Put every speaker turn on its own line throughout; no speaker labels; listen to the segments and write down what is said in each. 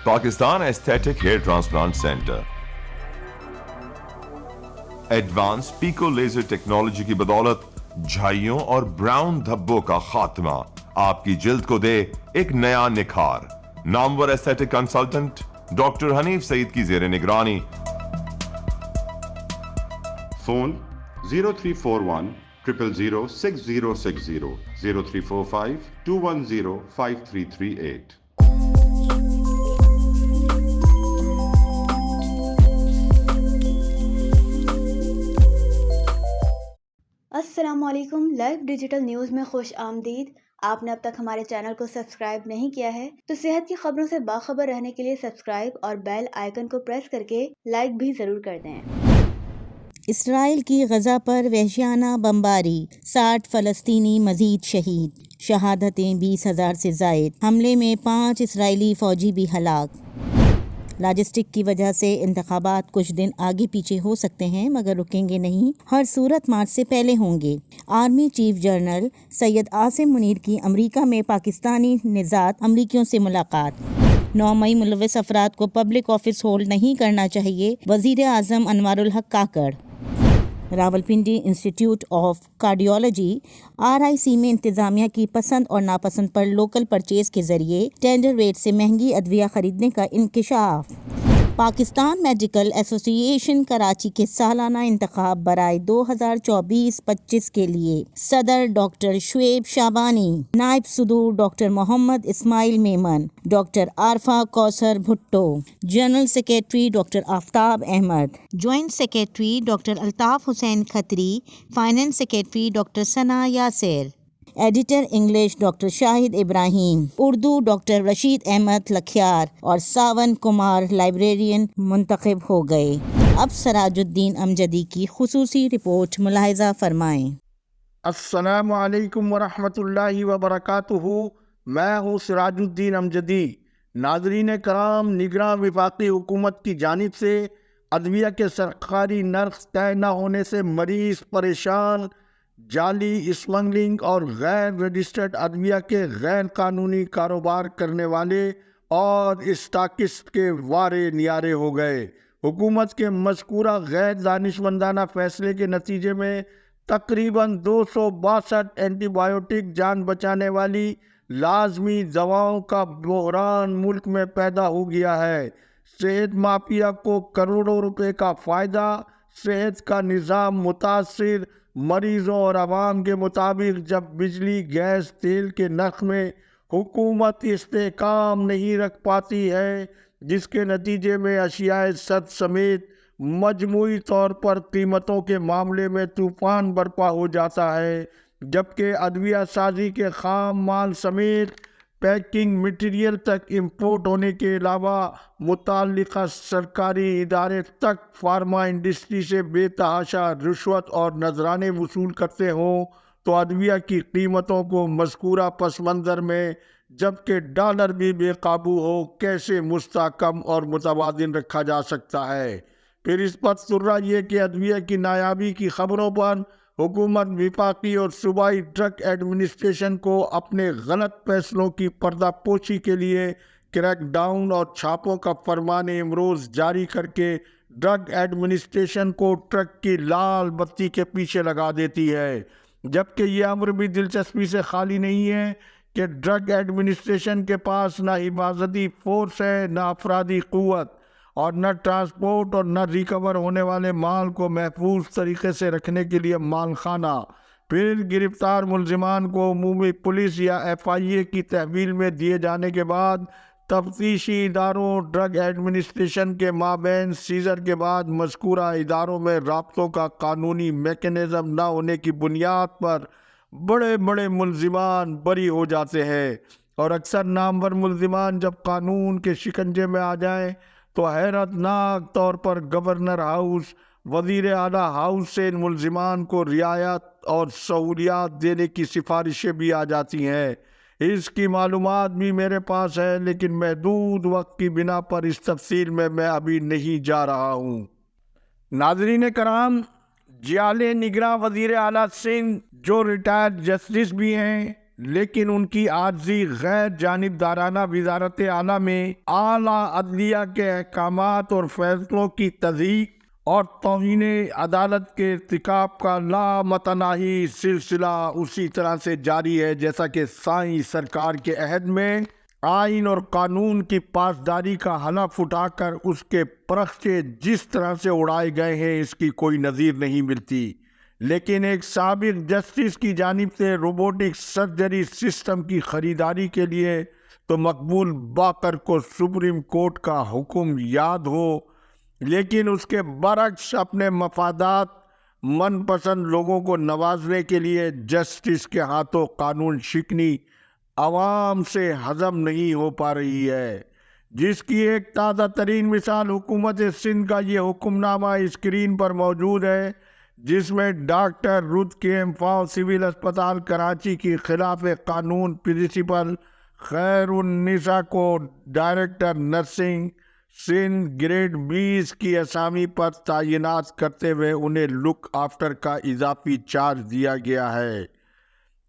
Pakistan aesthetic hair transplant centre advance pico laser technology کی بدولت جھائیوں اور براؤن دھبوں کا خاتمہ آپ کی جلد کو دے ایک نیا نکھار. نامور ایستھیٹک کنسلٹنٹ ڈاکٹر حنیف سعید کی زیر نگرانی.
فون 0341 000 6060 0345 210 5338.
السلام علیکم. لائیو ڈیجیٹل نیوز میں خوش آمدید. آپ نے اب تک ہمارے چینل کو سبسکرائب نہیں کیا ہے تو صحت کی خبروں سے باخبر رہنے کے لیے سبسکرائب اور بیل آئیکن کو پریس کر کے لائک بھی ضرور کر دیں.
اسرائیل کی غزہ پر وحشیانہ بمباری، 60 فلسطینی مزید شہید، شہادتیں 20,000 سے زائد. حملے میں 5 اسرائیلی فوجی بھی ہلاک. لاجسٹک کی وجہ سے انتخابات کچھ دن آگے پیچھے ہو سکتے ہیں مگر رکیں گے نہیں، ہر صورت مارچ سے پہلے ہوں گے. Army chief general Syed Asim Munir کی امریکہ میں پاکستانی نژاد امریکیوں سے ملاقات. 9 مئی ملوث افراد کو پبلک آفس ہولڈ نہیں کرنا چاہیے، وزیر اعظم انوار الحق Kakar. Rawalpindi institute of cardiology RIC میں انتظامیہ کی پسند اور ناپسند پر لوکل پرچیز کے ذریعے ٹینڈر ریٹ سے مہنگی ادویہ خریدنے کا انکشاف. پاکستان میڈیکل ایسوسی ایشن کراچی کے سالانہ انتخاب برائے 2024-25 کے لیے صدر ڈاکٹر شعیب شعبانی، نائب صدور doctor Muhammad Ismail Memon, doctor Arifa Kausar Bhutto, general secretary doctor Aftab Ahmed, joint secretary doctor Altaf Hussain Khatri, finance secretary doctor Sana Yasir, editor English doctor Shahid Ibrahim, Urdu doctor Rashid Ahmed Lakhiyar اور ساون کمار لائبریرین منتخب ہو گئے. اب سراج الدین امجدی کی خصوصی رپورٹ ملاحظہ فرمائیں.
السلام علیکم ورحمۃ اللہ وبرکاتہ. میں ہوں سراج الدین امجدی. ناظرین کرام، نگراں وفاقی حکومت کی جانب سے ادویہ کے سرکاری نرخ طے نہ ہونے سے مریض پریشان، جعلی اسمگلنگ اور غیر رجسٹرڈ ادویہ کے غیر قانونی کاروبار کرنے والے اور اسٹاکسٹ کے وارے نیارے ہو گئے. حکومت کے مذکورہ غیر دانشمندانہ فیصلے کے نتیجے میں تقریباً 262 اینٹی بایوٹک جان بچانے والی لازمی دواؤں کا بحران ملک میں پیدا ہو گیا ہے. صحت مافیا کو کروڑوں روپے کا فائدہ، صحت کا نظام متاثر. مریضوں اور عوام کے مطابق جب بجلی، گیس، تیل کے نرخ میں حکومت استحکام نہیں رکھ پاتی ہے، جس کے نتیجے میں اشیاء سد سمیت مجموعی طور پر قیمتوں کے معاملے میں طوفان برپا ہو جاتا ہے، جبکہ ادویہ سازی کے خام مال سمیت پیکنگ مٹیریل تک امپورٹ ہونے کے علاوہ متعلقہ سرکاری ادارے تک فارما انڈسٹری سے بے تحاشا رشوت اور نذرانے وصول کرتے ہوں تو ادویہ کی قیمتوں کو مذکورہ پس منظر میں جبکہ ڈالر بھی بے قابو ہو کیسے مستحکم اور متوازن رکھا جا سکتا ہے؟ پھر اس پر سرہ یہ کہ ادویہ کی نایابی کی خبروں پر حکومت وفاقی اور صوبائی ڈرگ ایڈمنسٹریشن کو اپنے غلط فیصلوں کی پردہ پوشی کے لیے کریک ڈاؤن اور چھاپوں کا فرمان امروز جاری کر کے ڈرگ ایڈمنسٹریشن کو ٹرک کی لال بتی کے پیچھے لگا دیتی ہے، جبکہ یہ امر بھی دلچسپی سے خالی نہیں ہے کہ ڈرگ ایڈمنسٹریشن کے پاس نہ حفاظتی فورس ہے، نہ افرادی قوت، اور نہ ٹرانسپورٹ اور نہ ریکور ہونے والے مال کو محفوظ طریقے سے رکھنے کے لیے مال خانہ. پھر گرفتار ملزمان کو عمومی پولیس یا FIA کی تحویل میں دیے جانے کے بعد تفتیشی اداروں ڈرگ ایڈمنسٹریشن کے مابین سیزر کے بعد مذکورہ اداروں میں رابطوں کا قانونی میکینزم نہ ہونے کی بنیاد پر بڑے بڑے ملزمان بری ہو جاتے ہیں، اور اکثر نامور ملزمان جب قانون کے شکنجے میں آ جائیں تو حیرت ناک طور پر گورنر ہاؤس، وزیر اعلیٰ ہاؤس سے ان ملزمان کو رعایت اور سہولیات دینے کی سفارشیں بھی آ جاتی ہیں. اس کی معلومات بھی میرے پاس ہے، لیکن محدود وقت کی بنا پر اس تفصیل میں ابھی نہیں جا رہا ہوں. ناظرین کرام، جعلی نگراں وزیر اعلیٰ سندھ جو ریٹائرڈ جسٹس بھی ہیں، لیکن ان کی عاجزی غیر جانبدارانہ وزارت اعلیٰ میں اعلیٰ عدلیہ کے احکامات اور فیصلوں کی تضییق اور توہین عدالت کے ارتکاب کا لامتناہی سلسلہ اسی طرح سے جاری ہے جیسا کہ سائیں سرکار کے عہد میں آئین اور قانون کی پاسداری کا حلف اٹھا کر اس کے پرخچے جس طرح سے اڑائے گئے ہیں اس کی کوئی نظیر نہیں ملتی۔ لیکن ایک سابق جسٹس کی جانب سے روبوٹک سرجری سسٹم کی خریداری کے لیے تو مقبول باقر کو سپریم کورٹ کا حکم یاد ہو، لیکن اس کے برعکس اپنے مفادات من پسند لوگوں کو نوازنے کے لیے جسٹس کے ہاتھوں قانون شکنی عوام سے ہضم نہیں ہو پا رہی ہے، جس کی ایک تازہ ترین مثال حکومت سندھ کا یہ حکم نامہ اسکرین پر موجود ہے، جس میں ڈاکٹر رد کے امفاؤ سول اسپتال کراچی کی خلاف قانون پرنسپل خیر النساء کو ڈائریکٹر نرسنگ سندھ گریڈ 20 کی اسامی پر تعینات کرتے ہوئے انہیں لک آفٹر کا اضافی چارج دیا گیا ہے۔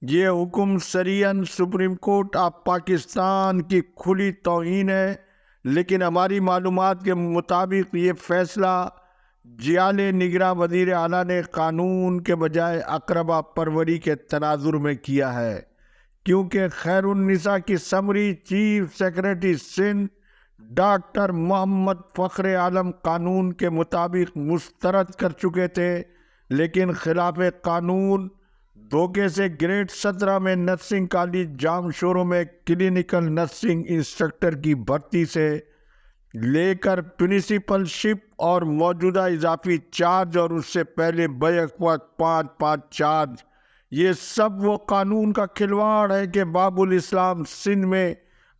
یہ حکم سریعاً سپریم کورٹ آف پاکستان کی کھلی توہین ہے، لیکن ہماری معلومات کے مطابق یہ فیصلہ جیال نگراں وزیر اعلیٰ نے قانون کے بجائے اقربا پروری کے تناظر میں کیا ہے، کیونکہ خیر النساء کی summary chief secretary Sindh doctor Muhammad Fakhar Alam قانون کے مطابق مسترد کر چکے تھے، لیکن خلاف قانون دھوکے سے گریڈ 17 میں نرسنگ کالج جام شوروں میں کلینیکل نرسنگ انسٹرکٹر کی بھرتی سے لے کر پرنسپل شپ اور موجودہ اضافی چارج اور اس سے پہلے بیک وقت 5 چارج، یہ سب وہ قانون کا کھلواڑ ہے کہ باب الاسلام سندھ میں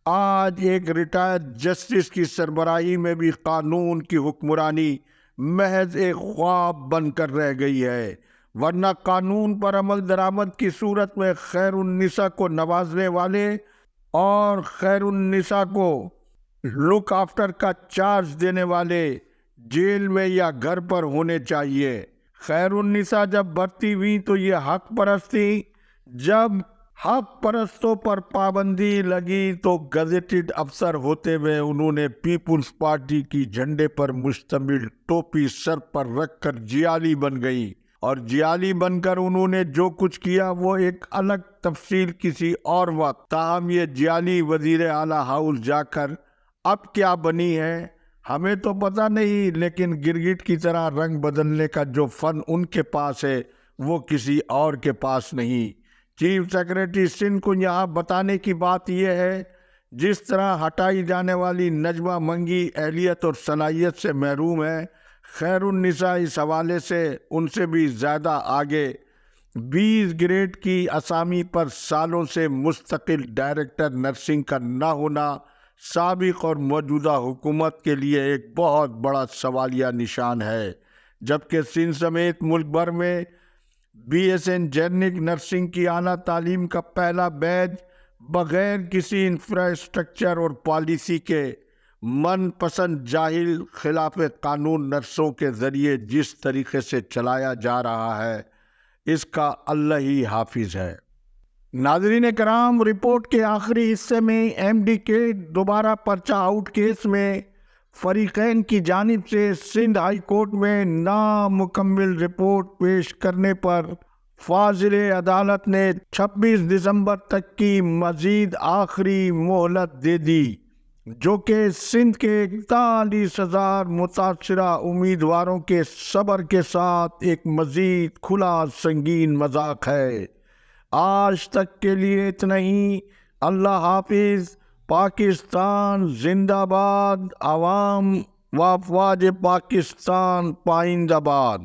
آج ایک ریٹائرڈ جسٹس کی سربراہی میں بھی قانون کی حکمرانی محض ایک خواب بن کر رہ گئی ہے، ورنہ قانون پر عمل درآمد کی صورت میں خیر النساء کو نوازنے والے اور خیر النساء کو لک آفٹر کا چارج دینے والے جیل میں یا گھر پر ہونے چاہیے۔ خیر النساء جب بھرتی ہوئی تو یہ حق پرست تھی، جب حق پرستوں پر پابندی لگی تو گزیٹڈ افسر ہوتے ہوئے انہوں نے پیپلز پارٹی کی جھنڈے پر مشتمل ٹوپی سر پر رکھ کر جیالی بن گئی، اور جیالی بن کر انہوں نے جو کچھ کیا وہ ایک الگ تفصیل کسی اور وقت۔ تاہم یہ جیالی وزیر اعلیٰ ہاؤس جا کر اب کیا بنی ہے ہمیں تو پتہ نہیں، لیکن گرگٹ کی طرح رنگ بدلنے کا جو فن ان کے پاس ہے وہ کسی اور کے پاس نہیں۔ چیف سیکرٹری سندھ کو یہاں بتانے کی بات یہ ہے، جس طرح ہٹائی جانے والی نجمہ منگی اہلیت اور صلاحیت سے محروم ہے، خیر النساء اس حوالے سے ان سے بھی زیادہ آگے 20 گریڈ کی اسامی پر سالوں سے مستقل ڈائریکٹر نرسنگ کا نہ ہونا سابق اور موجودہ حکومت کے لیے ایک بہت بڑا سوالیہ نشان ہے، جبکہ سندھ سمیت ملک بھر میں BSN جنرک نرسنگ کی اعلیٰ تعلیم کا پہلا بیچ بغیر کسی انفراسٹرکچر اور پالیسی کے من پسند جاہل خلاف قانون نرسوں کے ذریعے جس طریقے سے چلایا جا رہا ہے اس کا اللہ ہی حافظ ہے۔ ناظرین کرام، رپورٹ کے آخری حصے میں MD کے دوبارہ پرچہ آؤٹ کیس میں فریقین کی جانب سے سندھ ہائی کورٹ میں نامکمل رپورٹ پیش کرنے پر فاضل عدالت نے 26 دسمبر تک کی مزید آخری مہلت دے دی، جو کہ سندھ کے 41,000 متاثرہ امیدواروں کے صبر کے ساتھ ایک مزید کھلا سنگین مذاق ہے۔ آج تک کے لیے اتنا ہی۔ اللہ حافظ۔ پاکستان زندہ باد۔ عوام و افواج پاکستان پائندہ باد۔